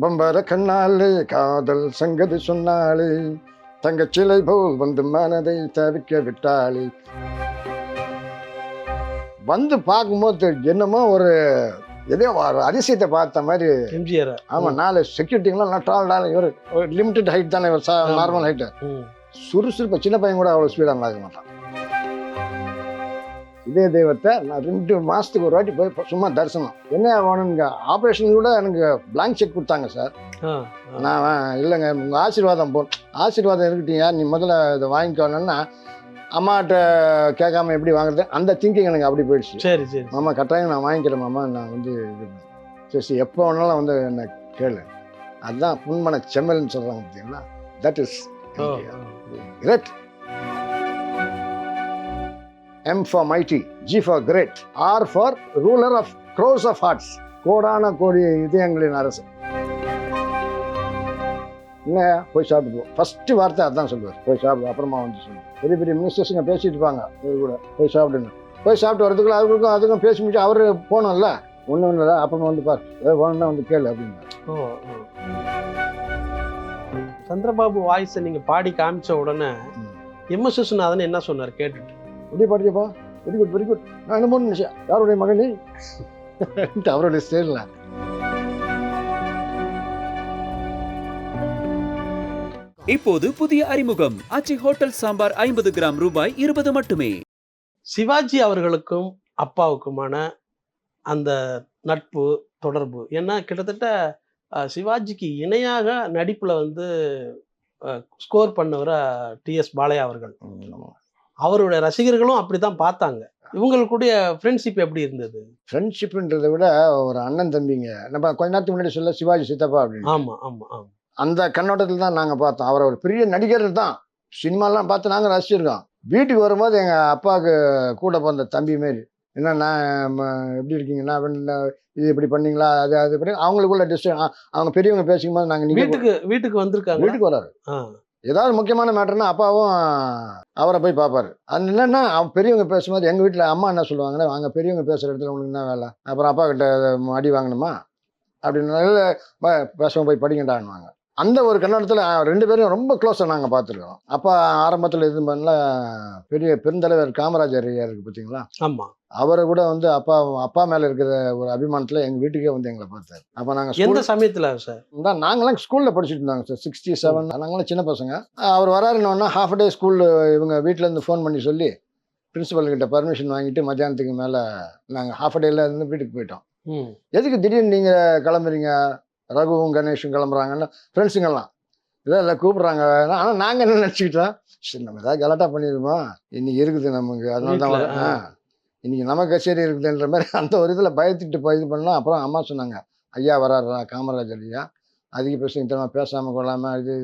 பம்பர கண்ணாலே காதல் சங்கதி சொன்னாலே, தங்கச்சிலை போல் வந்து மனதை தவிக்க விட்டாளே. வந்து பார்க்கும்போது என்னமோ ஒரு ஏதோ ஒரு அதிசயத்தை பார்த்த மாதிரி. எம்ஜிஆர். ஆமா, 4 செக்யூரிட்டிங்கெல்லாம் நல்லா டால் இவர் ஒரு லிமிட்டட் ஹைட் தானே, இவர் நார்மல் ஹைட்டு. சுறுசுறுப்பு சின்ன பையன் கூட அவ்வளோ ஸ்பீடாக நடக்க மாட்டான். இதே தெய்வத்தை நான் 2 மாதத்துக்கு ஒரு வாட்டி போய் சும்மா தரிசனம். என்ன வேணுங்க, ஆப்ரேஷன் கூட எனக்கு பிளாங்க் செக் கொடுத்தாங்க சார். நான் இல்லைங்க உங்கள் ஆசீர்வாதம் ஆசீர்வாதம் இருக்கட்டீங்க, நீ முதல்ல இதை வாங்கிக்கணுன்னா அம்மாட்ட கேட்காம எப்படி வாங்குறது, அந்த திங்கிங் எனக்கு அப்படி போயிடுச்சு. சரி சரி மாமா கட்டாயம் நான் வாங்கிக்கிறேன் மாமா, நான் வந்து இது சரி எப்போ வேணாலும் வந்து என்ன கேளு. அதுதான் புன்மன செம்மல்னு சொல்கிறாங்க பார்த்தீங்களா, that is great. M for mighty, G for great, R for ruler of crores of hearts, கோடான கோடி இதயங்களின் அரசு. என்ன போய் சாப்பிட்டு போ, ஃபர்ஸ்ட் வார்த்தை அதான் சொல்லுவார், போய் சாப்பிடு அப்புறமா வந்து சொல்லுவார். பெரிய பெரிய மினிஸ்டர்ஸுங்க பேசிட்டு இருப்பாங்க, இது கூட போய் சாப்பிடுங்க. போய் சாப்பிட்டு வரதுக்குள்ள அதுக்கும் பேசி முடிச்சு அவர் போனோம்ல, ஒன்றும் இல்லை அப்புறமா வந்து பார் ஏதோ வேணும்னா வந்து கேளு அப்படின்னு. சந்திரபாபு வாய்ஸை நீங்க பாடி காமிச்ச உடனே எம்எஸ் விஸ்வநாதன் என்ன சொன்னார் கேட்டுட்டு? எப்படி பாடிக்கப்பா, வெரி குட் வெரி குட், நான் என்ன மூணு நிமிஷம் யாருடைய மகனே அவருடைய ஸ்டைலில். இப்போது புதிய அறிமுகம் ஆச்சி ஹோட்டல் சாம்பார் 50 கிராம் ரூபாய் 20 மட்டுமே. சிவாஜி அவர்களுக்கும் அப்பாவுக்குமான அந்த நட்பு தொடர்பு ஏன்னா கிட்டத்தட்ட சிவாஜிக்கு இணையாக நடிப்புல வந்து ஸ்கோர் பண்ணவர டிஎஸ் பாலையா அவர்கள். அவருடைய ரசிகர்களும் அப்படித்தான் பார்த்தாங்க. இவங்களுடைய ஃப்ரெண்ட்ஷிப் எப்படி இருந்தது? ஃப்ரெண்ட்ஷிப்ன்றதை விட ஒரு அண்ணன் தம்பிங்க. நம்ம கொஞ்ச நேரத்துக்கு முன்னாடி சொல்ல சிவாஜி சித்தப்பா அப்படின்னு. ஆமா ஆமா ஆமா. அந்த கண்ணோட்டத்தில் தான் நாங்கள் பார்த்தோம். அவரை ஒரு பெரிய நடிகர் தான், சினிமாலாம் பார்த்து நாங்கள் ரசிச்சிருக்கோம். வீட்டுக்கு வரும்போது எங்கள் அப்பாவுக்கு கூட பிறந்த தம்பி மாரி. என்னன்னா எப்படி இருக்கீங்கன்னா இது இப்படி பண்ணீங்களா, அது இப்படி அவங்களுக்குள்ள அவங்க பெரியவங்க பேசிக்கும் போது நாங்கள் வீட்டுக்கு வந்திருக்காங்க. வீட்டுக்கு வராரு. ஏதாவது முக்கியமான மேட்டர்னா அப்பாவும் அவரை போய் பார்ப்பாரு. அது என்னன்னா பெரியவங்க பேசும்போது எங்கள் வீட்டில் அம்மா என்ன சொல்லுவாங்கன்னா, வாங்க பெரியவங்க பேசுகிற இடத்துல உங்களுக்கு என்ன வேலை, அப்புறம் அப்பா கிட்ட அடி வாங்கணுமா அப்படின்னு பேசுவோம், போய் படிக்கண்டான்னுவாங்க. அந்த ஒரு கண்ணோட்டத்தில் 2 பேரும் ரொம்ப க்ளோஸாக நாங்கள் பார்த்துருக்கோம். அப்பா ஆரம்பத்தில் இது பண்ணல, பெரிய பெருந்தலைவர் காமராஜர் ஐயா இருக்குது பார்த்தீங்களா, ஆமாம், அவரை கூட வந்து அப்பா மேலே இருக்கிற ஒரு அபிமானத்தில் எங்கள் வீட்டுக்கே வந்து எங்களை பார்த்தாரு. அப்போ நாங்கள் எந்த சமயத்தில் சார் தான் நாங்களாம் ஸ்கூலில் படிச்சுட்டு இருந்தாங்க சார், 67. நாங்களாம் சின்ன பசங்க. அவர் வராருன்னொன்னா ஹாஃப் டே ஸ்கூலில் இவங்க வீட்டிலேருந்து ஃபோன் பண்ணி சொல்லி பிரின்ஸிபல்கிட்ட பர்மிஷன் வாங்கிட்டு மத்தியானத்துக்கு மேலே நாங்கள் ஹாஃப் டேயில் இருந்து வீட்டுக்கு போயிட்டோம். எதுக்கு திடீர்னு நீங்கள் கிளம்புறீங்க, ரகுவும் கணேஷும் கிளம்புறாங்கன்னு ஃப்ரெண்ட்ஸுங்கெல்லாம் இல்லை கூப்பிட்றாங்க. ஆனால் நாங்கள் என்ன நினச்சிக்கிட்டோம், சரி நம்ம ஏதாவது கலாட்டா பண்ணிடுவோம், இன்னைக்கு இருக்குது நமக்கு, அதனால தான் இன்னைக்கு நமக்கு கச்சேரி இருக்குதுன்ற மாதிரி அந்த ஒரு இதில் பயத்துட்டு போய் இது பண்ணலாம். அப்புறம் அம்மா சொன்னாங்க, ஐயா வராருடா காமராஜர் ஐயா, அதிக பிரச்சனை தரமா பேசாமல் கொள்ளாமல் இது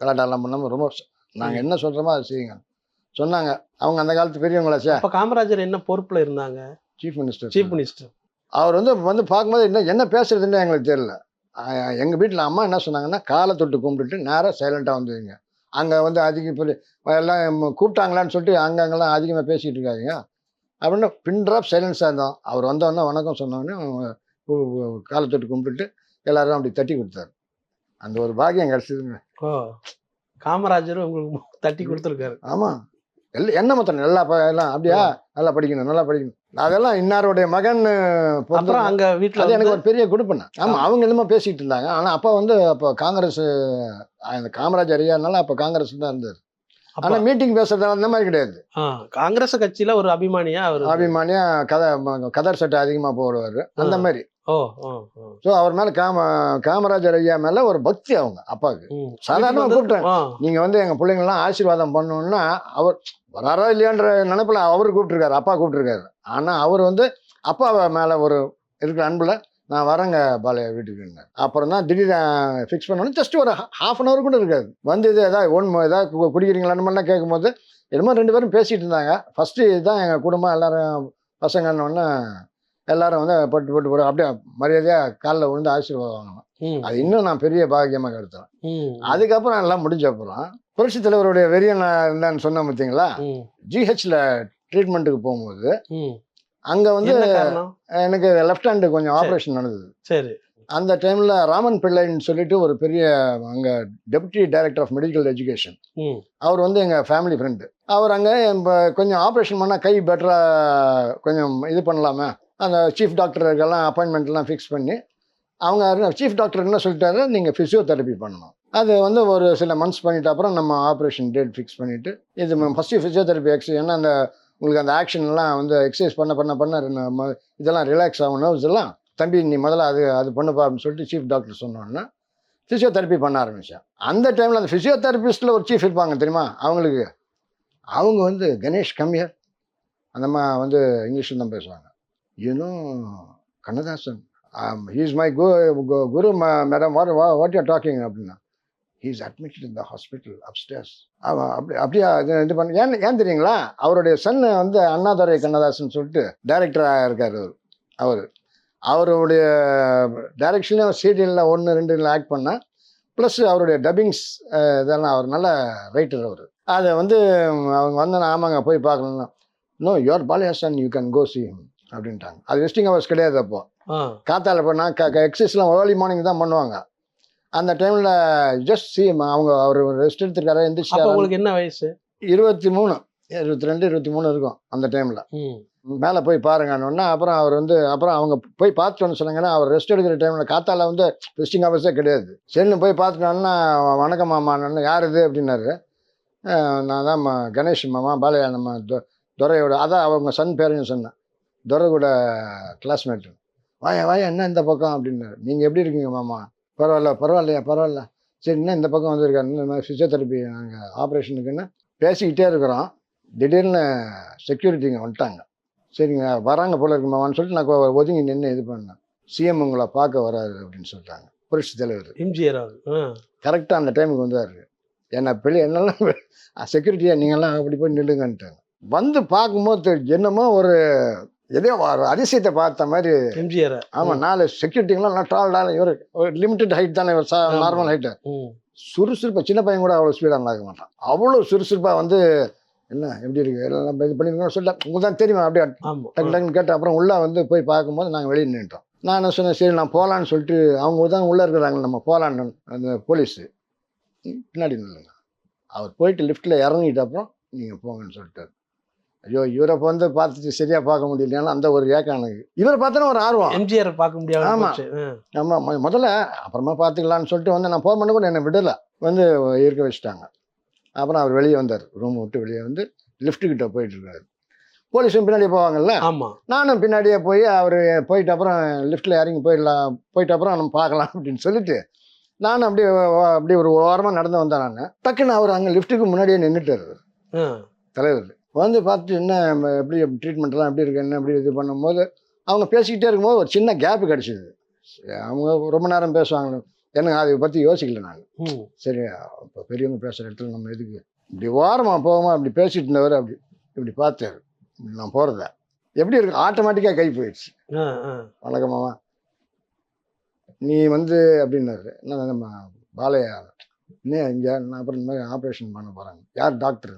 கலாட்டாலாம் பண்ணாமல் ரொம்ப நாங்கள் என்ன சொல்கிறோமோ அதை செய்யுங்க சொன்னாங்க. அவங்க அந்த காலத்து பெரியவங்களாச்சா. அப்போ காமராஜர் என்ன பொறுப்பில் இருந்தாங்க? Chief minister. அவர் வந்து பார்க்கும்போது என்ன பேசுறதுன்னு எங்களுக்கு தெரியல. எங்கள் வீட்டில் அம்மா என்ன சொன்னாங்கன்னா, காலை தொட்டு கும்பிட்டுட்டு நேராக சைலண்ட்டாக வந்துடுங்க. அங்கே வந்து எல்லாம் கூப்பிட்டாங்களான்னு சொல்லிட்டு அங்கங்கெல்லாம் அதிகமாக பேசிகிட்டு இருக்காங்க அப்படின்னு பின் ட்ராப் சைலன்ஸாக இருந்தோம். அவர் வந்தோடனே வணக்கம் சொன்னோடனே காலை தொட்டு கும்பிட்டுட்டு எல்லாரும் அப்படி தட்டி கொடுத்தாரு. அந்த ஒரு பாக்கியம் கிடச்சிதுங்க. காமராஜரும் உங்களுக்கு தட்டி கொடுத்துருக்காரு. ஆமாம், என்ன மொத்தம் எல்லாம் அப்படியா, நல்லா படிக்கணும். அதெல்லாம் இன்னாருடைய மகன். அப்புறம் அங்கே வீட்டில் அது எனக்கு ஒரு பெரிய கொடுப்பேன். ஆமாம், அவங்க என்னமோ பேசிகிட்டு இருந்தாங்க. ஆனால் அப்பா வந்து அப்போ காங்கிரஸ், அந்த காமராஜர் ஐயானால அப்போ காங்கிரஸ் தான் இருந்தார். ஆனால் மீட்டிங் பேசுறது அந்த மாதிரி கிடையாது. காங்கிரஸ் கட்சியில் ஒரு அபிமானியா கதர் சட்டை அதிகமாக போடுவார் அந்த மாதிரி. ஸோ அவர் மேலே காமராஜர் ஐயா மேலே ஒரு பக்தி அவங்க அப்பாவுக்கு. சாதாரணமாக கூப்பிட்டேன், நீங்கள் வந்து எங்கள் பிள்ளைங்கள்லாம் ஆசீர்வாதம் பண்ணணுன்னா அவர் வராரா இல்லையான்ற நினைப்பில் அவர் கூப்பிட்டுருக்காரு, அப்பா கூப்பிட்டுருக்காரு. ஆனால் அவர் வந்து அப்பா மேலே ஒரு இருக்கிற அன்பில் நான் வரேங்க பாலையா வீட்டுக்கு. அப்புறம் தான் திடீர்னு ஃபிக்ஸ் பண்ணோன்னு ஜஸ்ட் ஒரு ½ அன் ஹவர் கூட இருக்காது. வந்து இது ஏதாவது குடிக்கிறீங்களான்னு மாதிரிலாம் கேட்கும்போது என்னமோ 2 பேரும் பேசிகிட்டு இருந்தாங்க. ஃபஸ்ட்டு இதுதான் எங்கள் குடும்பம், எல்லோரும் பசங்கன்னொன்னே எல்லாரும் வந்து பட்டு அப்படியே மரியாதையாக காலில் விழுந்து ஆசீர்வாதம் வாங்கணும். அது இன்னும் நான் பெரிய பாக்கியமாக கருத்துறேன். அதுக்கப்புறம் எல்லாம் முடிஞ்ச அப்புறம் புரட்சி தலைவருடைய வெறியன் இருந்தான்னு சொன்னேன் பார்த்தீங்களா, ஜிஹெச்ல ட்ரீட்மெண்ட்டுக்கு போகும்போது அங்கே வந்து எனக்கு லெஃப்ட் ஹேண்டு கொஞ்சம் ஆப்ரேஷன் நடந்தது. சரி, அந்த டைமில் ராமன் பிள்ளைன்னு சொல்லிட்டு ஒரு பெரிய அங்கே deputy director of medical education, அவர் வந்து எங்கள் ஃபேமிலி ஃப்ரெண்டு. அவர் அங்கே கொஞ்சம் ஆப்ரேஷன் பண்ணால் கை பெட்டராக கொஞ்சம் இது பண்ணலாமே, அந்த சீஃப் டாக்டருக்கெல்லாம் அப்பாயின்மெண்ட்லாம் ஃபிக்ஸ் பண்ணி அவங்க சீஃப் டாக்டர் என்ன சொல்லிட்டாரு, நீங்கள் ஃபிசியோதெரப்பி பண்ணணும். அது வந்து ஒரு சில மந்த்ஸ் பண்ணிவிட்டு அப்புறம் நம்ம ஆப்ரேஷன் டேட் ஃபிக்ஸ் பண்ணிவிட்டு இது ஃபஸ்ட்டு ஃபிசியோதெரப்பி எக்ஸசைஸ், ஏன்னா அந்த உங்களுக்கு அந்த ஆக்ஷன்லாம் வந்து எக்ஸசைஸ் பண்ண இதெல்லாம் ரிலாக்ஸ் ஆகும் நர்வ்ஸ் எல்லாம். தம்பி நீ முதல்ல அது பண்ணுப்பா அப்படின்னு சொல்லிட்டு சீஃப் டாக்டர் சொன்னோன்னா ஃபிசியோதெரப்பி பண்ண ஆரம்பித்தேன். அந்த டைமில் அந்த ஃபிசியோதெரபிஸ்ட்டில் ஒரு சீஃப் இருப்பாங்க தெரியுமா அவங்களுக்கு, அவங்க வந்து கணேஷ் கம்மியர் அந்தம்மா வந்து இங்கிலீஷில் தான் பேசுவாங்க. You know Kannadasan, he is my guru madam, what you are talking அப்படின்னா, he is admitted in the hospital upstairs. அப்படியா இது பண்ண ஏன் தெரியுங்களா, அவருடைய சன் வந்து அண்ணாதுரை கண்ணதாசன் சொல்லிட்டு டைரக்டராக இருக்கார். அவருடைய டைரக்ஷன்லேயும் சீரியலில் 1-2 ஆக்ட் பண்ணால், ப்ளஸ் அவருடைய டப்பிங்ஸ் இதெல்லாம் அவர் நல்ல ரைட்டர். அவர் அதை வந்து அவங்க வந்தோன்னா ஆமாங்க போய் பார்க்கணுன்னா, நோ யுவர் பாலியாசன் you can go see him அப்படின்ட்டாங்க. அது விசிட்டிங் ஹவர்ஸ் கிடையாது. அப்போ காத்தால போனால் எக்ஸசைஸ்லாம் ஏர்லி மார்னிங் தான் பண்ணுவாங்க. அந்த டைமில் ஜஸ்ட் சி அவங்க அவர் ரெஸ்ட் எடுத்துருக்காரு, எந்திரிச்சு. உங்களுக்கு என்ன வயசு? 23, 22, 23 இருக்கும் அந்த டைமில். மேலே போய் பாருங்கன்னு அப்புறம் அவர் வந்து அப்புறம் அவங்க போய் பார்த்துட்டோன்னு சொன்னாங்கன்னா, அவர் ரெஸ்ட் எடுக்கிற டைமில் காத்தால வந்து விசிட்டிங் ஹவர்ஸே கிடையாது. சரின்னு போய் பார்த்துட்டோன்னா, வணக்கம் மாமான்னு, யார் இது அப்படின்னாரு. நான் தான் கணேஷ் மாமா, பாலையா நம்ம துரையோட, அதான் அவங்க சன் பேரையும் சொன்னேன், துரை கூட கிளாஸ்மேட்டு. வாயா என்ன இந்த பக்கம் அப்படின்னாரு. நீங்கள் எப்படி இருக்கீங்க மாமா? பரவாயில்லையா. சரி என்ன இந்த பக்கம் வந்துருக்காரு, இந்த மாதிரி ஃபிசியோதெரப்பி நாங்கள் ஆப்ரேஷனுக்குன்னு பேசிக்கிட்டே இருக்கிறோம். திடீர்னு செக்யூரிட்டிங்க வந்துட்டாங்க. சரிங்க வராங்க போல இருக்கு மாமான்னு சொல்லிட்டு நான் ஒதுங்கி நின்று இது பண்ணேன். சிஎம் உங்களை பார்க்க வராரு அப்படின்னு சொல்லிட்டாங்க. புரட்சி தலைவர் எம்ஜிஆர் கரெக்டாக அந்த டைமுக்கு வந்தார். என்னெல்லாம் செக்யூரிட்டியாக நீங்கள்லாம் அப்படி போய் நில்லுங்கன்ட்டாங்க. வந்து பார்க்கும்போது என்னமோ ஒரு எதையோ ஒரு அதிசயத்தை பார்த்த மாதிரி எம்ஜிஆர். ஆமாம், 4 செக்யூரிட்டிங்கெலாம் டால். இவர் ஒரு லிமிட்டட் ஹைட் தானே, இவர் நார்மல் ஹைட்டு. சுறுசுறுப்பாக, சின்ன பையன் கூட அவ்வளோ ஸ்பீடாக ஆக மாட்டான். அவ்வளோ சுறுசுறுப்பாக வந்து என்ன எப்படி இருக்கு எல்லாம் இது பண்ணியிருக்கோம் சொல்ல உங்களுக்கு தான் தெரியுமா, அப்படியே டக்குன்னு கேட்டு அப்புறம் உள்ளே வந்து போய் பார்க்கும்போது நாங்கள் வெளியே நின்றுட்டோம். நான் என்ன சொன்னேன், சரி நான் போகலான்னு சொல்லிட்டு, அவங்க தான் உள்ளே இருக்கிறாங்க, நம்ம போகலான்னு. அந்த போலீஸு பின்னாடி நில்லுங்க, அவர் போயிட்டு லிஃப்ட்டில் இறங்கிட்டு அப்புறம் நீங்கள் போங்கன்னு சொல்லிட்டார். ஐயோ இவரை வந்து பார்த்துட்டு சரியாக பார்க்க முடியலையானா அந்த ஒரு ஏக்கம் எனக்கு. இவரை பார்த்தோன்னா ஒரு ஆர்வம், எம்ஜிஆர் பார்க்க முடியாது. ஆமாம் முதல்ல அப்புறமா பார்த்துக்கலான்னு சொல்லிட்டு வந்து நான் போக பண்ண கூட என்னை விடலை, வந்து இருக்க வச்சுட்டாங்க. அப்புறம் அவர் வெளியே வந்தார், ரூம் விட்டு வெளியே வந்து லிஃப்ட்டுக்கிட்ட போயிட்டு இருக்காரு. போலீஸும் பின்னாடியே போவாங்கல்ல, நானும் பின்னாடியே போய் அவர் போயிட்டு அப்புறம் லிஃப்ட்டில் இறங்கி போயிட்டு அப்புறம் நம்ம பார்க்கலாம் அப்படின்னு சொல்லிட்டு நானும் அப்படியே ஒரு ஓரமாக நடந்து வந்தேன். நான் டக்குன்னு அவர் அங்கே லிஃப்ட்டுக்கு முன்னாடியே நின்றுட்டார் தலைவர். வந்து பார்த்துட்டு என்ன எப்படி ட்ரீட்மெண்ட்லாம் எப்படி இருக்கு என்ன எப்படி இது பண்ணும்போது அவங்க பேசிக்கிட்டே இருக்கும்போது ஒரு சின்ன கேப்பு கிடச்சிது. அவங்க ரொம்ப நேரம் பேசுவாங்க, எனக்கு அதை பற்றி யோசிக்கல நாங்கள். சரி இப்போ பெரியவங்க பேசுகிற இடத்துல நம்ம எதுக்கு இப்படி ஓரமாக போகாமல் அப்படி பேசிட்டு இருந்தவர் இப்படி பார்த்தாரு. நான் போகிறத எப்படி இருக்கு, ஆட்டோமேட்டிக்காக கை போயிடுச்சு. வணக்கமாவா நீ வந்து அப்படின்னாரு. என்ன நம்ம பாலையா இன்னும் இங்கே நான் அப்புறம் இந்த மாதிரி ஆப்ரேஷன் பண்ண போகிறாங்க. யார் டாக்டர்?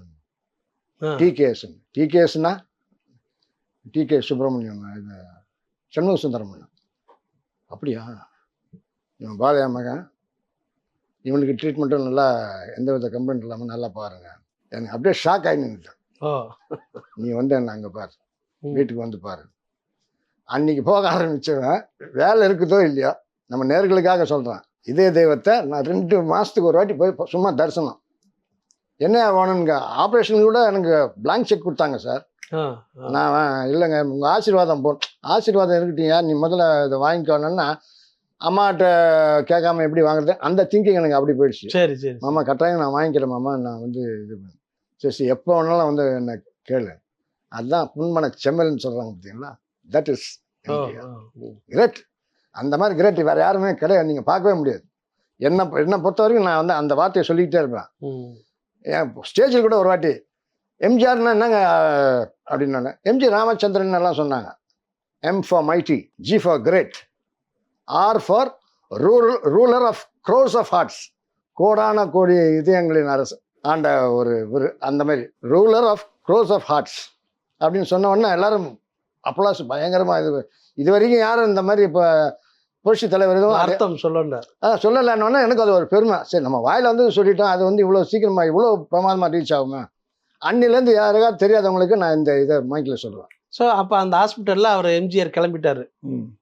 டிகேஎஸ்னா டிகே சுப்பிரமணியம், இது சண்முக சுந்தரமன். அப்படியா, இவன் பாலையா மகன், இவனுக்கு ட்ரீட்மெண்ட்டும் நல்லா எந்த வித கம்ப்ளைண்ட் இல்லாமல் நல்லா பாருங்க. எனக்கு அப்படியே ஷாக் ஆகி நின்றுட்டேன். நீ வந்து என்ன அங்கே பாரு, வீட்டுக்கு வந்து பாரு. அன்னைக்கு போக ஆரம்பிச்சவன் வேலை இருக்குதோ இல்லையோ, நம்ம நேர்களுக்காக சொல்கிறேன், இதே தெய்வத்தை நான் 2 மாதத்துக்கு ஒரு வாட்டி போய் சும்மா தரிசனம். என்ன வேணுங்க, ஆப்ரேஷனுக்கு கூட எனக்கு பிளாங்க் செக் கொடுத்தாங்க சார். நான் இல்லைங்க உங்கள் ஆசீர்வாதம் ஆசீர்வாதம் இருக்கட்டீங்க, நீ முதல்ல இதை வாங்கிக்கணுன்னா அம்மாட்ட கேட்காம எப்படி வாங்குறது, அந்த திங்கிங் எனக்கு அப்படி போயிடுச்சு. சரி மாமா கட்டாயம் நான் வாங்கிக்கிறேன் மாமா, நான் வந்து இது பண்ணேன். சரி எப்போ வேணாலும் வந்து என்ன கேளு. அதுதான் புண்மன செம்மல்னு சொல்கிறாங்க பார்த்தீங்களா, தட் இஸ் கிரேட். அந்த மாதிரி கிரேட் வேறு யாருமே கிடையாது, நீங்கள் பார்க்கவே முடியாது. என்னை பொறுத்த வரைக்கும் நான் வந்து அந்த வார்த்தையை சொல்லிக்கிட்டே இருப்பேன். என் ஸ்டேஜில் கூட ஒரு வாட்டி எம்ஜிஆர்னா என்னங்க அப்படின்னாங்க. எம்ஜி ராமச்சந்திரன் எல்லாம் சொன்னாங்க. M for mighty, G for great, R for ruler of crores of hearts, கோடான கோடி இதயங்களின் அரசு ஆண்ட ஒரு அந்த மாதிரி ruler of crores of hearts அப்படின்னு சொன்ன உடனே எல்லாரும் அப்ளாஸ் பயங்கரமாக. இது வரைக்கும் யாரும் இந்த மாதிரி இப்போ புரட்சி தலைவர் இதுவும் அர்த்தம் சொல்லல. சொல்லலைன்னொன்னே எனக்கு அது ஒரு பெருமை. சரி நம்ம வாயில வந்து சொல்லிட்டோம், அது வந்து இவ்வளோ சீக்கிரமா இவ்வளோ பிரமாதமாக ரீச் ஆகுமே. அன்னிலேருந்து யாருக்காவது தெரியாதவங்களுக்கு நான் இந்த இதை மைக்கில் சொல்லுவேன். ஸோ அப்போ அந்த ஹாஸ்பிட்டலில் அவர் எம்ஜிஆர் கிளம்பிட்டாரு.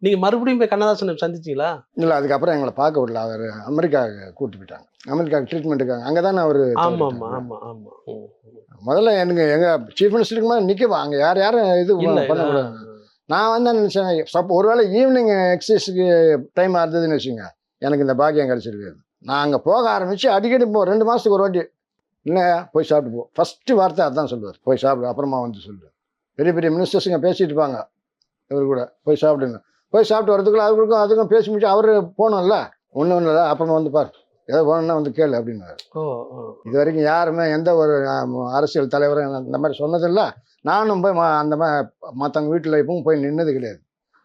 நீங்கள் மறுபடியும் போய் கண்ணதாசனை சந்திச்சிங்களா? இல்லை, அதுக்கப்புறம் எங்களை பார்க்க விடல. அவர் அமெரிக்காவுக்கு கூப்பிட்டு போயிட்டாங்க. அமெரிக்காவுக்கு ட்ரீட்மெண்ட்டுக்காங்க. அங்கே தானே அவர். ஆமாம் ஆமாம் ஆமாம். முதல்ல எனக்கு எங்கள் சீஃப் மினிஸ்டருக்கு மேலே நிற்கவா, அங்கே யாரும் இது பண்ணக்கூடாது. நான் வந்து நினச்சேன், ஒருவேளை ஈவினிங் எக்ஸசைஸுக்கு டைம் இருந்ததுன்னு வச்சுங்க, எனக்கு இந்த பாக்கியம் கிடச்சிருக்காது. நான் அங்கே போக ஆரம்பித்து அடிக்கடி 2 மாதத்துக்கு ஒரு வாட்டி, இல்லை போய் சாப்பிட்டு போ, ஃபஸ்ட்டு வார்த்தை அதுதான் சொல்லுவார். போய் சாப்பிடு, அப்புறமா வந்து சொல்லுவார். பெரிய பெரிய மினிஸ்டர்ஸுங்க பேசிகிட்டு இருப்பாங்க இவர் கூட, போய் சாப்பிடுங்க. போய் சாப்பிட்டு வரதுக்குள்ள அதுக்கும் பேசி முடிச்சு அவர் போகணும்ல. ஒன்றும் இல்லை, அப்புறமா வந்து பார், ஏதோ போகணுன்னா வந்து கேளு அப்படின்னாரு. இது வரைக்கும் யாருமே எந்த ஒரு அரசியல் தலைவரும் அந்த மாதிரி சொன்னதில்லை. நானும் போய் அந்த மாதிரி மற்றவங்க வீட்டில் இப்பவும் போய் நின்னது கிடையாது.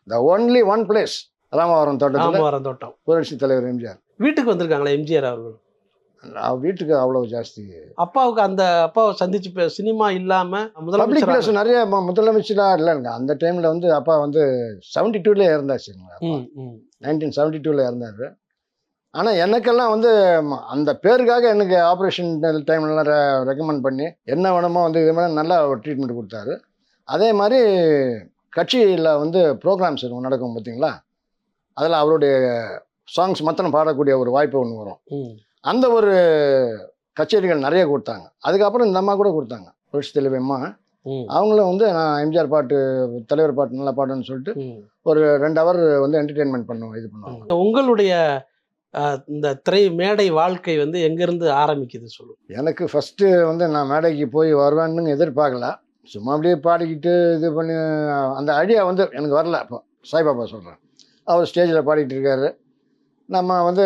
The only one place Ramavaram தோட்டம் புரட்சி தலைவர் எம்ஜிஆர் வீட்டுக்கு வந்திருக்காங்களா எம்ஜிஆர் அவர்கள்? வீட்டுக்கு அவ்வளவு ஜாஸ்தி. அப்பாவுக்கு அந்த அப்பாவை சந்திச்சு சினிமா இல்லாம முதலமைச்சர் நிறைய முதலமைச்சராக இல்லைங்க அந்த டைம்ல வந்து அப்பா வந்து 72ல இறந்தாச்சுங்களா. 1972ல இறந்தாரு. ஆனால் எனக்கெல்லாம் வந்து அந்த பேருக்காக எனக்கு ஆப்ரேஷன் டைம்லாம் ரெக்கமெண்ட் பண்ணி என்ன வேணுமோ வந்து இது மாதிரி நல்லா ஒரு ட்ரீட்மெண்ட் கொடுத்தாரு. அதே மாதிரி கட்சியில் வந்து ப்ரோக்ராம்ஸ் நடக்கும் பார்த்தீங்களா, அதில் அவருடைய சாங்ஸ் மத்தனை பாடக்கூடிய ஒரு வாய்ப்பு ஒன்று வரும். அந்த ஒரு கச்சேரிகள் நிறைய கொடுத்தாங்க. அதுக்கப்புறம் இந்த அம்மா கூட கொடுத்தாங்க, புரட்சி தலைவர் அம்மா. அவங்களும் வந்து நான் எம்ஜிஆர் பாட்டு, தலைவர் பாட்டு நல்லா பாடுன்னு சொல்லிட்டு ஒரு 2 ஹவர் வந்து என்டர்டெயின்மெண்ட் இது பண்ணுவாங்க. உங்களுடைய இந்த திரை மேடை வாழ்க்கை வந்து எங்கேருந்து ஆரம்பிக்குது சொல்லுங்க. எனக்கு ஃபஸ்ட்டு வந்து நான் மேடைக்கு போய் வருவேன்னு எதிர்பார்க்கல. சும்மா அப்படியே பாடிக்கிட்டு இது பண்ணி அந்த ஐடியா வந்து எனக்கு வரல. அப்போ சாய்பாபா சொல்கிறேன், அவர் ஸ்டேஜில் பாடிக்கிட்டு இருக்காரு, நம்ம வந்து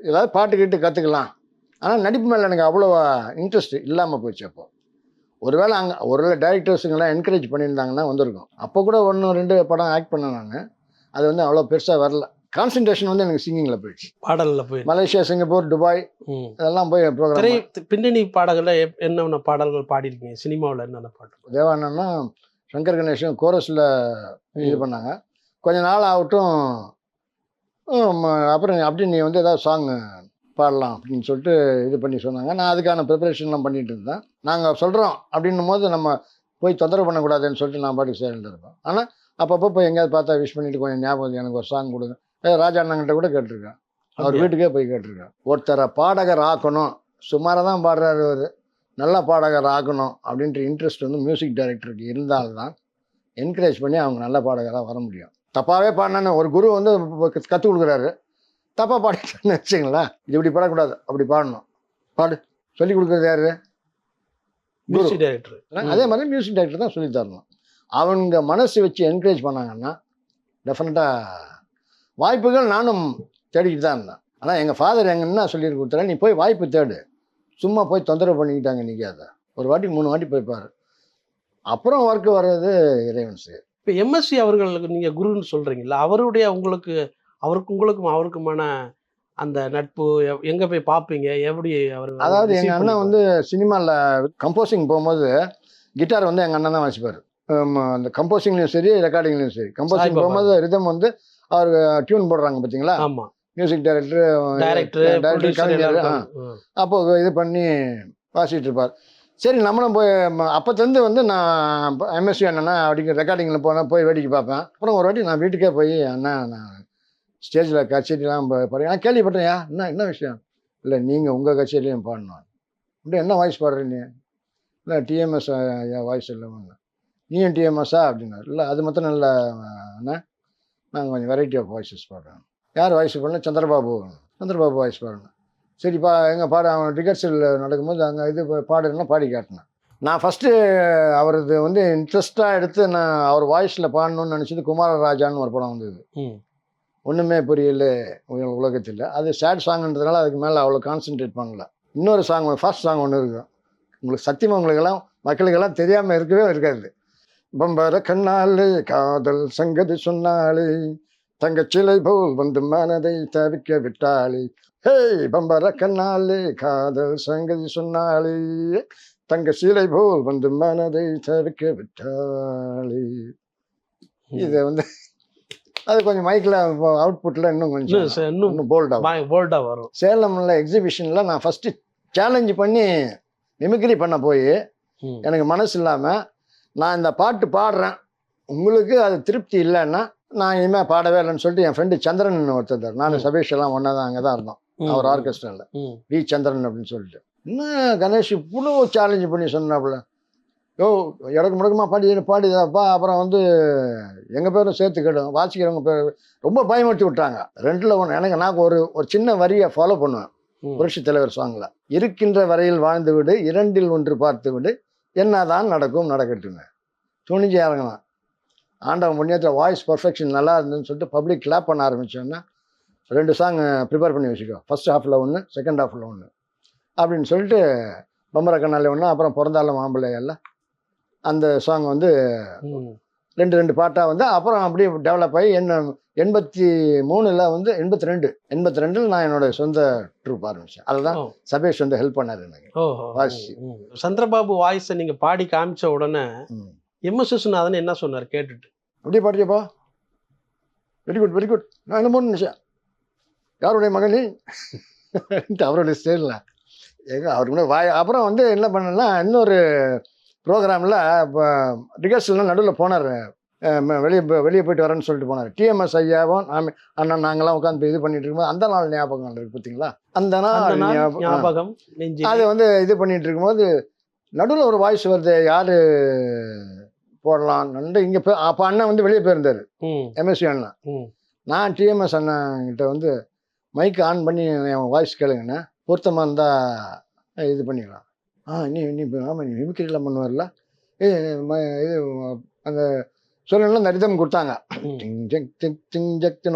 ஏதாவது பாட்டுக்கிட்டு கற்றுக்கலாம். ஆனால் நடிப்பு மேலே எனக்கு அவ்வளோ இன்ட்ரெஸ்ட் இல்லாமல் போச்சு. அப்போ ஒருவேளை டைரக்டர்ஸுங்கெல்லாம் என்கரேஜ் பண்ணியிருந்தாங்கன்னா வந்திருக்கும். அப்போ கூட 1-2 படம் ஆக்ட் பண்ணேன் நான். அது வந்து அவ்வளோ பெருசாக வரல. கான்சன்ட்ரேஷன் வந்து எனக்கு சிங்கிங்கில் போயிடுச்சு. பாடலில் போய் மலேசியா, சிங்கப்பூர், துபாய் இதெல்லாம் போய் ப்ரோக்ராம். பின்னணி பாடல்களில் என்னென்ன பாடல்கள் பாடிருக்கீங்க? சினிமாவில் என்னென்ன பாட்டு? தேவானன்னா சங்கர் கணேசன் கோரஸில் இது பண்ணாங்க. கொஞ்ச நாள் ஆகட்டும், அப்புறம் அப்படி நீ வந்து ஏதாவது சாங் பாடலாம் அப்படின்னு சொல்லிட்டு இது பண்ணி சொன்னாங்க. நான் அதுக்கான ப்ரிப்பரேஷன்லாம் பண்ணிகிட்டு இருந்தேன். நாங்கள் சொல்கிறோம் அப்படின்னும் போது நம்ம போய் தொந்தரவு பண்ணக்கூடாதுன்னு சொல்லிட்டு நான் பாட்டுக்கு சேர்ந்துட்டு இருப்பேன். ஆனால் அப்பப்போ போய் எங்கேயாவது பார்த்தா விஷ் பண்ணிவிட்டு கொஞ்சம் ஞாபகம் எனக்கு ஒரு சாங் கொடுங்க. ராஜா அண்ணங்கிட்ட கூட கேட்டிருக்கேன், அவர் வீட்டுக்கே போய் கேட்டிருக்கேன். ஒருத்தரை பாடகர் ஆக்கணும், சுமாராக தான் பாடுறாரு அவர், நல்ல பாடகர் ஆக்கணும் அப்படின்ற இன்ட்ரெஸ்ட் வந்து மியூசிக் டைரக்டருக்கு இருந்தால்தான் என்கரேஜ் பண்ணி அவங்க நல்ல பாடகராக வர முடியும். தப்பாகவே பாடினான்னு ஒரு குரு வந்து கற்றுக் கொடுக்குறாரு, தப்பாக பாடிட்டான்னு வச்சுங்களா, இது இப்படி பாடக்கூடாது, அப்படி பாடணும், பாடு சொல்லி கொடுக்குறது யாரு? Music director. அதே மாதிரி மியூசிக் டைரக்டர் தான் சொல்லி தரணும். அவங்க மனசு வச்சு என்கரேஜ் பண்ணாங்கன்னா டெஃபினட்டாக வாய்ப்புகள் நானும் தேடிக்கிட்டு தான் இருந்தேன். ஆனால் எங்கள் ஃபாதர் என்ன சொல்லி கொடுத்தாரு, நீ போய் வாய்ப்பு தேடு, சும்மா போய் தொந்தரவு பண்ணிக்கிட்டாங்க இன்றைக்கி. அதை ஒரு வாட்டி 3 வாட்டி போய்ப்பார், அப்புறம் ஒர்க்கு வர்றது இறைவன் செய்ய. இப்போ எம்எஸ்சி அவர்களுக்கு நீங்கள் குருன்னு சொல்கிறீங்களா, அவருடைய அவருக்குமான அந்த நட்பு எங்கே போய் பார்ப்பீங்க, எப்படி அவர்? அதாவது எங்கள் அண்ணன் வந்து சினிமாவில் கம்போசிங் போகும்போது கிட்டார் வந்து எங்கள் அண்ணன் தான் வாசிப்பார். அந்த கம்போசிங்லேயும் சரி ரெக்கார்டிங்லேயும் சரி. கம்போசிங் போகும்போது ரிதம் வந்து அவர் டியூன் போடுறாங்க பார்த்தீங்களா, ஆமாம், மியூசிக் டைரக்டர் கலைஞர், அப்போ இது பண்ணி வாசிட்டு இருப்பார். சரி நம்மளும் போய் அப்போத்துலேருந்து வந்து நான் எம்எஸ்சி அண்ணனா அப்படிங்கிற ரெக்கார்டிங்கில் போய் வேடிக்கை பார்ப்பேன். அப்புறம் ஒரு வாட்டி நான் வீட்டுக்கே போய் அண்ணா நான் ஸ்டேஜில் கச்சேரிலாம் பாடுறேன், நான் கேள்விப்பட்டேன், என்ன விஷயம்? இல்லை நீங்கள் உங்கள் கச்சேரிலையும் பாடணும். அப்படியே என்ன வாய்ஸ் பாடுறீங்க? இல்லை டிஎம்எஸ் வாய்ஸ் இல்லைங்க. நீயும் டிஎம்எஸ்ஸா அப்படின்னாரு. இல்லை அது மட்டும் நல்ல அண்ணா, நாங்கள் கொஞ்சம் வெரைட்டி ஆஃப் வாய்ஸஸ் பாடுறோம். யார் வாய்ஸ் பாடணும்? சந்திரபாபு வாய்ஸ் பாடணும். சரிப்பா எங்கள் அவன் ரிகர்சல் நடக்கும்போது அங்கே இது பாடுறேன்னா பாடி காட்டினேன். நான் ஃபஸ்ட்டு அவரது வந்து இன்ட்ரெஸ்ட்டாக எடுத்து நான் அவர் வாய்ஸில் பாடணும்னு நினச்சது குமாரராஜான்னு ஒரு படம் வந்தது. ஒன்றுமே புரியல உலகத்தில். அது சேட் சாங்குன்றதுனால அதுக்கு மேலே அவ்வளோ கான்சென்ட்ரேட் பண்ணல. இன்னொரு சாங், ஃபர்ஸ்ட் சாங் ஒன்று இருக்கும், உங்களுக்கு சத்தியமாக மக்களுக்கெல்லாம் தெரியாமல் இருக்கவே இருக்காது. பம்பர கண்ணாலே காதல் சங்கதி சொன்னாலே, தங்கச்சிலை போல் வந்து மனதை தவிக்க விட்டாளே. ஹே பம்பர கண்ணாலே காதல் சங்கதி சொன்னாலே, தங்க சீலை போல் வந்து மனதை தவிக்க விட்டாளே. இதை வந்து அது கொஞ்சம் மைக்கில் அவுட்புட்டில் இன்னும் கொஞ்சம் இன்னும் போல்டாக வரும். சேலமில் எக்ஸிபிஷனில் நான் ஃபஸ்ட்டு சேலஞ்சு பண்ணி மிமிக்ரி பண்ண போய் எனக்கு மனசு இல்லாமல் நான் இந்த பாட்டு பாடுறேன், உங்களுக்கு அது திருப்தி இல்லைன்னா நான் இனிமேல் பாடவே இல்லைன்னு சொல்லிட்டு என் ஃப்ரெண்டு சந்திரன் ஒருத்தர், நான் சபேஷ் எல்லாம் ஒன்றா தான் அங்கே தான் இருந்தோம் அவர் ஆர்கெஸ்ட்ராவில், வி சந்திரன் அப்படின்னு சொல்லிட்டு. என்ன கணேஷ் இவ்வளோ சேலஞ்சு பண்ணி சொன்னாப்புல, யோ இடக்கு முடக்கமாக பாடிதாப்பா, அப்புறம் வந்து எங்கள் பேரும் சேர்த்து கேடும், வாசிக்கிறவங்க பேர் ரொம்ப பயமுறுத்தி விட்டாங்க. 2ல் 1 எனக்கு நான் ஒரு சின்ன வரியை ஃபாலோ பண்ணுவேன் புரட்சி தலைவர் சாங்கில், இருக்கின்ற வரையில் வாழ்ந்து விடு, 2ல் 1 பார்த்து விடு, என்னதான் நடக்கும் நடக்கட்டுங்க, துணிஞ்சு இறங்கலாம். ஆண்டவன் புண்ணியத்தில் வாய்ஸ் பர்ஃபெக்ஷன் நல்லா இருந்துன்னு சொல்லிட்டு பப்ளிக் கிளாப் பண்ண ஆரம்பித்தோன்னா 2 சாங் ப்ரிப்பேர் பண்ணி வச்சுக்கோ, ஃபர்ஸ்ட் ஹாஃபில் 1, செகண்ட் ஹாஃபில் 1 அப்படின்னு சொல்லிட்டு பம்பர கண்ணாலே 1, அப்புறம் பிறந்தாலும் மாம்பிள்ளை எல்லாம் அந்த சாங் வந்து 2 பாட்டாக வந்து அப்புறம் அப்படியே டெவலப் ஆகி 83ல் வந்து 82ல் நான் என்னோட சொந்த ட்ரூப் ஆரம்பித்தேன். அதுதான் சபேஷ் வந்து ஹெல்ப் பண்ணார் எனக்கு வாசி. சந்திரபாபு வாய்ஸை நீங்கள் பாடி காமிச்ச உடனே எம்எஸ் விஸ்வநாதன் என்ன சொன்னார் கேட்டுட்டு? அப்படியே பாடிச்சப்பா, வெரி குட் வெரி குட், நான் என்ன நினச்சேன், யாருடைய மகனே அவருடைய ஸ்டைலில் அவருக்கு கூட அப்புறம் வந்து என்ன பண்ணேன்னா இன்னொரு ப்ரோக்ராமில் இப்போ ரிகர்சல்லாம் நடுவில் போனார், வெளியே போயிட்டு வரேன்னு சொல்லிட்டு போனார். டிஎம்எஸ் ஐயாவும் அண்ணன் நாங்களாம் உட்காந்து இது பண்ணிட்டு இருக்கும்போது அந்த நாள் ஞாபகம் இருக்குது பார்த்தீங்களா, அந்த நாள் ஞாபகம் அது வந்து இது பண்ணிட்டு இருக்கும்போது நடுவில் ஒரு வாய்ஸ் வருது, யார் போடலான்னு இங்கே அப்போ அண்ணன் வந்து வெளியே போயிருந்தார் எம்எஸ்சி அண்ணன். நான் டிஎம்எஸ் அண்ணன்கிட்ட வந்து மைக் ஆன் பண்ணி என் வாய்ஸ் கேளுங்கண்ணா, பொருத்தமாக இருந்தால் இது பண்ணிக்கலாம். நீ ஆமாம் நீ மிமிக்ரிலாம் பண்ணுவார்ல, இது அந்த சொல்லலாம் இந்த ரிதம் கொடுத்தாங்க,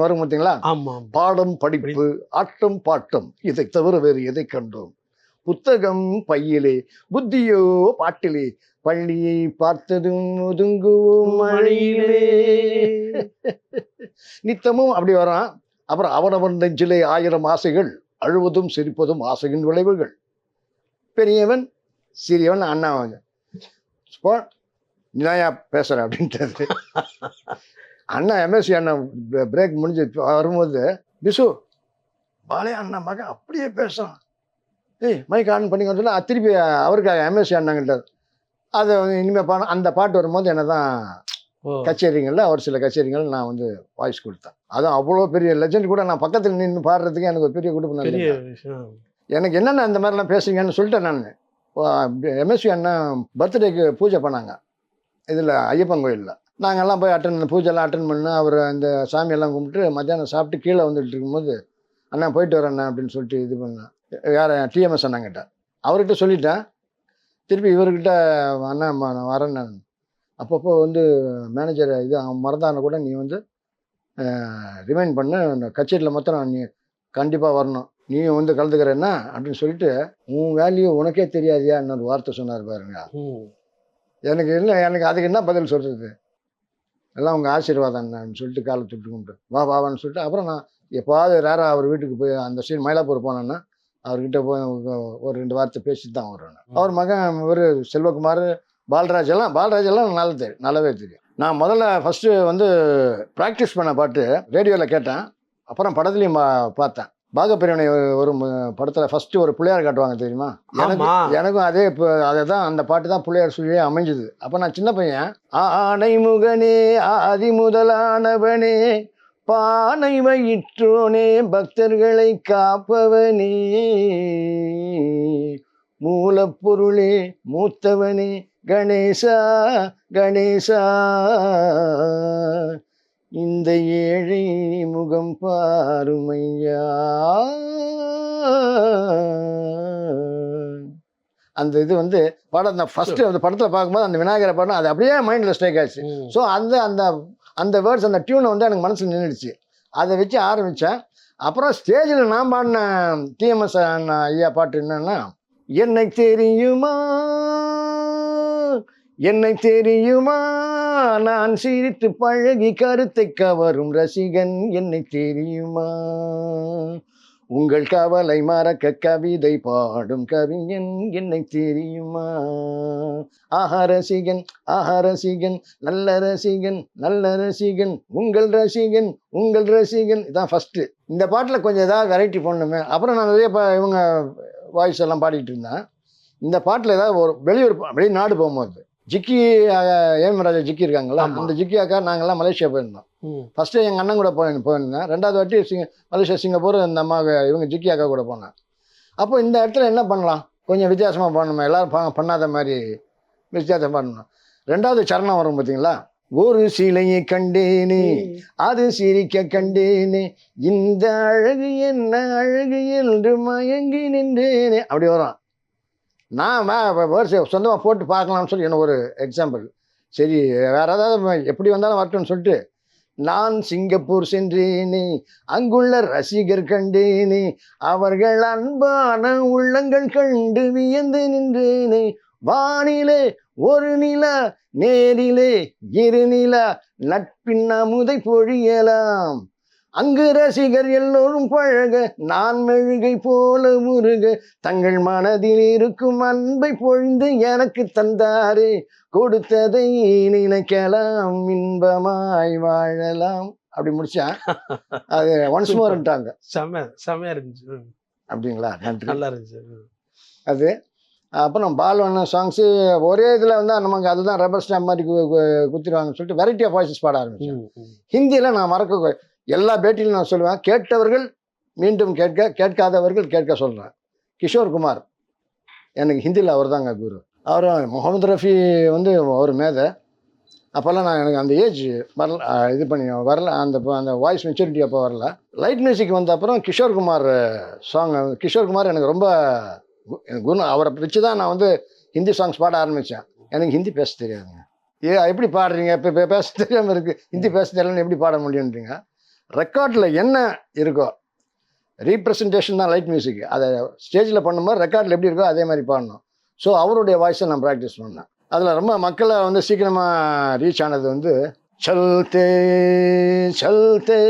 வரும் பார்த்தீங்களா, பாடம் படிப்பு ஆட்டம் பாட்டம் இதை தவிர வேறு எதை கண்டோம், புத்தகம் பையிலே புத்தியோ பாட்டிலே, பள்ளியை பார்த்ததும் ஒதுங்குவோம் மழையிலே, நித்தமும் அப்படி வரான். அப்புறம் அவனவன் நெஞ்சிலே 1000 ஆசைகள், அழுவதும் சிரிப்பதும் ஆசையின் விளைவுகள், பெரியவன் சிறியவன் அண்ணா நீயா பேசுற அப்படின்ட்டு அண்ணா எம்எஸ்சி அண்ணா பிரேக் முடிஞ்சு வரும்போது, பிசு பாலையா அண்ணா மகன் அப்படியே பேசுறான், மைக் ஆன் பண்ணி சொல்லி திருப்பி அவருக்கு எம்எஸ்சி அண்ணாங்கிட்ட அதை இனிமேல் அந்த பாட்டு வரும்போது என்ன தான் கச்சேரிங்களில் ஒரு சில கச்சேரிகள் நான் வந்து வாய்ஸ் கொடுத்தேன். அதுவும் அவ்வளோ பெரிய லெஜண்ட் கூட நான் பக்கத்தில் நின்று பாடுறதுக்கு எனக்கு ஒரு பெரிய குடும்பம். எனக்கு என்னென்ன அந்த மாதிரிலாம் பேசுங்கன்னு சொல்லிட்டேன். நான் எம்எஸ்சி அண்ணன் பர்த்டேக்கு பூஜை பண்ணாங்க இதில் ஐயப்பன் கோயிலில், நாங்கள்லாம் போய் பூஜைலாம் அட்டன் பண்ண, அவர் அந்த சாமியெல்லாம் கும்பிட்டு மத்தியானம் சாப்பிட்டு கீழே வந்துட்டு இருக்கும்போது, அண்ணா போயிட்டு வரேண்ணா அப்படின்னு சொல்லிட்டு இது பண்ணேன். யார் டிஎம்எஸ் அண்ணாங்கிட்ட அவர்கிட்ட சொல்லிட்டேன். திருப்பி இவர்கிட்ட அண்ணா நான் வரேன், நான் அப்பப்போ வந்து மேனேஜர் இது மறந்தான கூட நீ வந்து ரிமைண்ட் பண்ண, கச்சேரியில் மொத்தம் நீ கண்டிப்பாக வரணும், நீ வந்து கலந்துக்கிறேன்னா அப்படின்னு சொல்லிட்டு, உன் வேல்யூ உனக்கே தெரியாதியா இன்னொரு வார்த்தை சொன்னார் பாருங்க. எனக்கு இல்லை, எனக்கு அதுக்கு என்ன பதில் சொல்கிறது, எல்லாம் உங்கள் ஆசீர்வாதம் அப்படின்னு சொல்லிட்டு காலை தொட்டு கும்பிட்டு வான்னு சொல்லிட்டு, அப்புறம் நான் எப்பாவது ரேராக அவர் வீட்டுக்கு போய் அந்த சைடு மயிலாப்பூர் போனேன்னா அவர்கிட்ட போய் ஒரு 2 வார்த்தை பேசிட்டு தான் வருவேன். அவர் மகன் இவர் செல்வகுமார், பாலராஜ் எல்லாம் நல்லாவே தெரியும். நான் முதல்ல ஃபஸ்ட்டு வந்து ப்ராக்டிஸ் பண்ண பாட்டு ரேடியோவில் கேட்டேன், அப்புறம் படத்துலையும் பார்த்தேன். பாகப்பிரிவினை ஒரு படத்தில் ஃபஸ்ட்டு ஒரு பிள்ளையார் காட்டுவாங்க தெரியுமா, எனக்கும் அதே இப்போ அதை தான் அந்த பாட்டு தான் பிள்ளையார் சொல்லியே அமைஞ்சுது. அப்போ நான் சின்ன பையன், ஆனைமுகனே ஆதி முதலானவனே பானை வயிற்றோனே பக்தர்களை காப்பவனே மூலப்பொருளே மூத்தவனே கணேசா கணேசா இந்த ஏழை முகம் பாருமையா, அந்த இது வந்து படம் அந்த ஃபஸ்ட்டு அந்த படத்தில் பார்க்கும்போது அந்த விநாயகரை படம் அது அப்படியே மைண்டில் ஸ்ட்ரைக் ஆச்சு. ஸோ அந்த வேர்ட்ஸ் அந்த டியூனை வந்து எனக்கு மனசில் நின்றுடுச்சு. அதை வச்சு ஆரம்பித்தேன். அப்புறம் ஸ்டேஜில் நான் பாடின டிஎம்எஸ் ஐயா பாட்டு என்னன்னா, என்னை தெரியுமா என்னை தெரியுமா நான் சிரித்து பழகி கருத்தை கவரும் ரசிகன், என்னை தெரியுமா உங்கள் கவலை மறக்க கவிதை பாடும் கவிஞன் என்னை தெரியுமா? ஆஹா ரசிகன், ஆஹா ரசிகன், நல்ல ரசிகன், நல்ல ரசிகன், உங்கள் ரசிகன், உங்கள் ரசிகன். இதான் ஃபஸ்ட்டு. இந்த பாட்டில் கொஞ்சம் ஏதாவது வெரைட்டி பண்ணணுமே. அப்புறம் நான் நிறைய இவங்க வாய்ஸ் எல்லாம் பாடிக்கிட்டு இருந்தேன். இந்த பாட்டில் ஏதாவது ஒரு வெளிநாடு போகும்போது ஜிக்கி ஏமராஜா ஜிக்கி இருக்காங்களா, அந்த ஜிக்கி அக்கா நாங்கள்லாம் மலேசியா போயிருந்தோம். ஃபஸ்ட்டு எங்கள் அண்ணன் கூட போயிருந்தேன். ரெண்டாவது வாட்டி மலேசியா சிங்கப்பூர் இந்த அம்மா இவங்க ஜிக்கி அக்கா கூட போனேன். அப்போ இந்த இடத்துல என்ன பண்ணலாம், கொஞ்சம் வித்தியாசமாக பண்ணணுமா, எல்லோரும் பண்ணாத மாதிரி வித்தியாசம் பண்ணணும். ரெண்டாவது சரணம் வரும் பார்த்தீங்களா, ஒரு சிலையை கண்டேனே அது சிரிக்க கண்டேனே, இந்த அழகு என்ன அழகு என்று மயங்கி நின்றேனே, அப்படி வரும். நான் சொந்தமாக போட்டு பார்க்கலாம்னு சொல்லி என்ன ஒரு எக்ஸாம்பிள். சரி வேறு ஏதாவது எப்படி வந்தாலும் வரட்டும்னு சொல்லிட்டு, நான் சிங்கப்பூர் சென்றேனே அங்குள்ள ரசிகர் கண்டேனே, அவர்கள் அன்பான உள்ளங்கள் கண்டு வியந்து நின்றேனே, வானிலே ஒரு நிலா நேரிலே இரு நிலா நட்பின் அமுதை பொழியலாம், அங்கு ரசிகர் எல்லோரும் பழக நான் மெழுகை போல முருக, தங்கள் மனதில் இருக்கும் அன்பை பொழிந்து எனக்கு தந்தாரே, கொடுத்ததை நினைக்கலாம் இன்பமாய் வாழலாம். அப்படி முடிச்சேன். அது ஒன்ஸ் மோர்ட்டாங்க. செமையா இருந்துச்சு. அப்படிங்களா? நன்றி. நல்லா இருந்துச்சு அது. அப்புறம் பால்வண்ண சாங்ஸு ஒரே இதில் வந்தால் நமக்கு அதுதான் ரப்பர் ஸ்டாம்ப் மாதிரி குத்திடுவாங்கன்னு சொல்லிட்டு வெரைட்டி ஆஃப் வாய்ஸஸ் பாட ஆரம்பிச்சேன். ஹிந்தியில் நான் மறக்க எல்லா பேட்டியிலும் நான் சொல்லுவேன், கேட்டவர்கள் மீண்டும் கேட்க, கேட்காதவர்கள் கேட்க சொல்கிறேன். கிஷோர் குமார் எனக்கு ஹிந்தியில் அவர் தாங்க குரு. அவர் முகமது ரஃபி ஒரு மேதை. அப்போல்லாம் நான் எனக்கு அந்த ஏஜ் வரல, இது பண்ணி வரல, அந்த வாய்ஸ் மெச்சூரிட்டி அப்போ வரல. லைட் மியூசிக் வந்த அப்புறம் கிஷோர் குமார் சாங், கிஷோர் குமார் எனக்கு ரொம்ப குணம். அவரை வச்சு தான் நான் ஹிந்தி சாங்ஸ் பாட ஆரம்பித்தேன். எனக்கு ஹிந்தி பேச தெரியாதுங்க. எப்படி பாடுறீங்க, இப்போ பேச தெரியாமல் இருக்குது, ஹிந்தி பேச தெரியலன்னு எப்படி பாட முடியுன்றீங்க. ரெக்கார்டில் என்ன இருக்கோ ரீப்ரசன்டேஷன் தான் லைட் மியூசிக். அதை ஸ்டேஜில் பண்ணும்போது ரெக்கார்டில் எப்படி இருக்கோ அதே மாதிரி பாடணும். ஸோ அவருடைய வாய்ஸை நான் ப்ராக்டிஸ் பண்ணேன். அதில் ரொம்ப மக்களை சீக்கிரமாக ரீச் ஆனது சல்தே சல்தே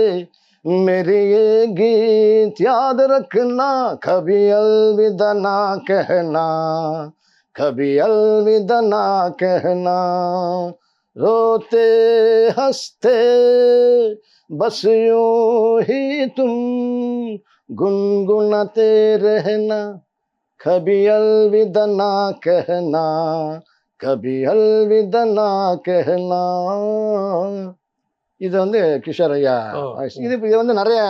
मेरे ये गीत याद रखना, कभी अलविदा ना कहना, कभी अलविदा ना कहना, रोते हंसते बस यूं ही तुम गुनगुनाते रहना, कभी अलविदा ना कहना, कभी अलविदा ना कहना. இது கிஷோர் ஐயா வாய்ஸ். இது நிறைய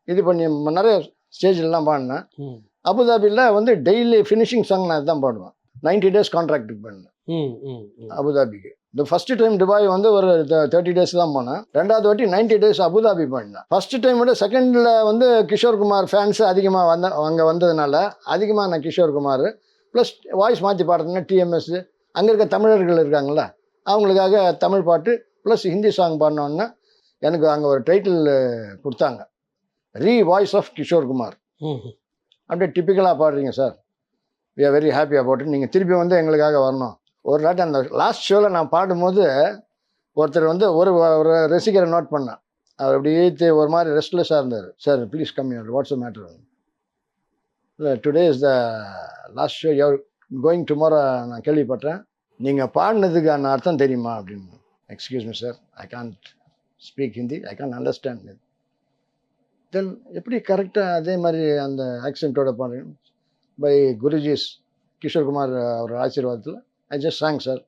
இது பண்ணி நிறைய ஸ்டேஜ்லாம் பாடினேன். அபுதாபியில் டெய்லி ஃபினிஷிங் சாங் நான் இதுதான் பாடுவேன். 90 days கான்ட்ராக்டுக்கு பண்ணேன் அபுதாபிக்கு. இந்த ஃபஸ்ட்டு டைம் துபாய் ஒரு 30 days தான் போனேன். ரெண்டாவது வாட்டி 90 days அபுதாபி பண்ணேன். ஃபஸ்ட்டு டைம் விட செகண்டில் கிஷோர் குமார் ஃபேன்ஸ் அதிகமாக அங்கே வந்ததுனால அதிகமாக நான் கிஷோர் குமார் ப்ளஸ் வாய்ஸ் மாற்றி பாடுறதுன்னா டிஎம்எஸ் அங்கே இருக்க தமிழர்கள் இருக்காங்களா அவங்களுக்காக தமிழ் பாட்டு ப்ளஸ் ஹிந்தி சாங் பாடினோன்னா எனக்கு அங்கே ஒரு டைட்டில் கொடுத்தாங்க, வாய்ஸ் ஆஃப் கிஷோர் குமார். அப்படியே டிப்பிக்கலாக பாடுறீங்க sir, we are very happy about it, நீங்கள் திருப்பி எங்களுக்காக வரணும். ஒரு நாட்டு அந்த லாஸ்ட் ஷோவில் நான் பாடும்போது ஒருத்தர் ஒரு ரசிகரை நோட் பண்ணேன். அவர் அப்படியே ஒரு மாதிரி ரெஸ்ட்லெஸ்ஸாக இருந்தார். Sir please come here, what's the matter, today is the last show, you are going tomorrow, நான் கேள்விப்பட்டேன், நீங்கள் பாடினதுக்கான அர்த்தம் தெரியுமா அப்படின்னு. Excuse me sir, I can't speak Hindi, I can't understand it. Then எப்படி கரெக்டாக அதே மாதிரி அந்த ஆக்சென்ட்டோட பாடுறேன். பை குருஜிஸ் கிஷோர் குமார் அவர் ஆசீர்வாதத்தில் ஐ ஜஸ்ட் சாங் சார்.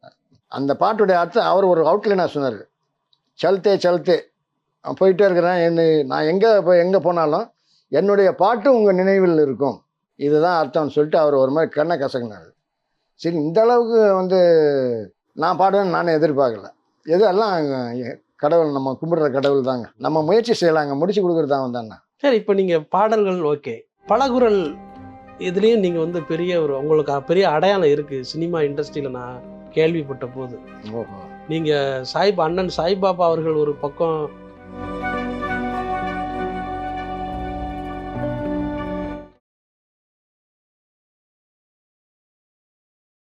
அந்த பாட்டுடைய அர்த்தம் அவர் ஒரு அவுட்லைனாக சொன்னார். சல்தே சல்தே, போயிட்டே இருக்கிறேன், நான் எங்கே போனாலும் என்னுடைய பாட்டு உங்கள் நினைவில் இருக்கும், இதுதான் அர்த்தம்னு சொல்லிட்டு அவர் ஒரு மாதிரி கண்ணை கசங்கினார். சரி, இந்த அளவுக்கு நான் பாடுவேன்னு நானே எதிர்பார்க்கல. எதெல்லாம் கடவுள், நம்ம கும்பிடுற கடவுள் தாங்க, நம்ம முயற்சி செய்யலாங்க, முடிச்சு கொடுக்குறதாங்க தாங்க. சரி, இப்போ நீங்கள் பாடல்கள் ஓகே, பலகுரல் இதுலேயும் நீங்கள் பெரிய உங்களுக்கு பெரிய அடையாளம் இருக்குது சினிமா இண்டஸ்ட்ரியில். நான் கேள்விப்பட்ட போது நீங்கள் அண்ணன் சாய்பாபா அவர்கள் ஒரு பக்கம்